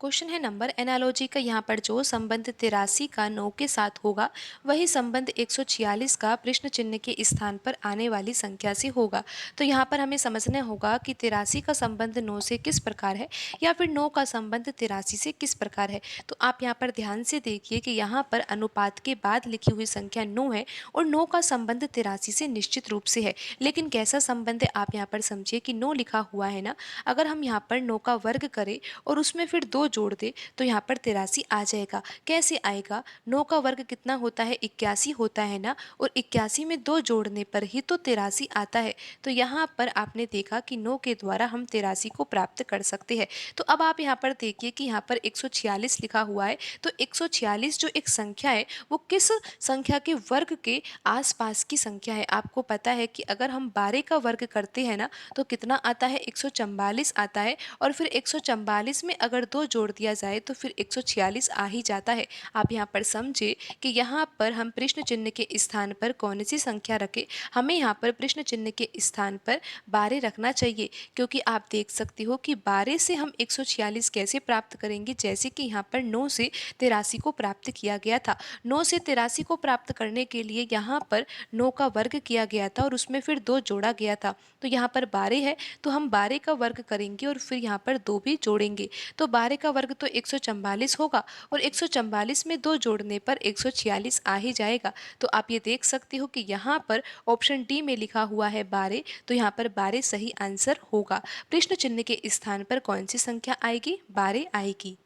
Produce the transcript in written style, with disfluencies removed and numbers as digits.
Question है number analogy का। यहाँ पर जो संबंध 83 का 9 के साथ होगा वही संबंध 146 का प्रश्न चिन्ह के स्थान पर आने वाली संख्या से होगा। तो यहाँ पर हमें समझना होगा कि 83 का संबंध 9 से किस प्रकार है या फिर 9 का संबंध 83 से किस प्रकार है। तो आप यहाँ पर ध्यान से देखिए कि यहाँ पर अनुपात के बाद लिखी हुई संख्या 9 है और 9 का संबंध 83 से निश्चित रूप से है। लेकिन कैसा संबंध है आप यहाँ पर समझिए कि 9 लिखा हुआ है ना, अगर हम यहाँ पर 9 का वर्ग करें और उसमें फिर 2 जोड़ दे तो यहाँ पर 83 आ जाएगा। कैसे आएगा? 9 का वर्ग कितना होता है? 81 होता है ना, और 81 में 2 जोड़ने पर ही तो 83 आता है। तो यहाँ पर आपने देखा कि 9 के द्वारा हम 83 को प्राप्त कर सकते हैं। तो अब आप यहाँ पर देखिए कि यहाँ पर 146 लिखा हुआ है। तो 146 जो एक संख्या है वो किस संख्या के वर्ग के आसपास की संख्या है? आपको पता है कि अगर हम 12 का वर्ग करते हैं ना तो कितना आता है? 144 आता है। और फिर 144 में अगर 2 जोड़ दिया जाए तो फिर 146 आ ही जाता है। आप यहाँ पर समझे कि यहाँ पर हम प्रश्न चिन्ह के स्थान पर कौन सी संख्या रखें। हमें यहाँ पर प्रश्न चिन्ह के स्थान पर 12 रखना चाहिए, क्योंकि आप देख सकते हो कि 12 से हम 146 कैसे प्राप्त करेंगे। जैसे कि यहाँ पर 9 से 83 को प्राप्त किया गया था। 9 से 83 को प्राप्त करने के लिए यहाँ पर 9 का वर्ग किया गया था और उसमें फिर 2 जोड़ा गया था। तो यहाँ पर 12 है तो हम 12 का वर्ग करेंगे और फिर यहाँ पर 2 भी जोड़ेंगे। तो 12 का वर्ग तो 144 होगा और 144 में 2 जोड़ने पर 146 आ ही जाएगा। तो आप ये देख सकते हो कि यहाँ पर ऑप्शन डी में लिखा हुआ है 12। तो यहाँ पर 12 सही आंसर होगा। प्रश्न चिन्ह के स्थान पर कौन सी संख्या आएगी? 12 आएगी।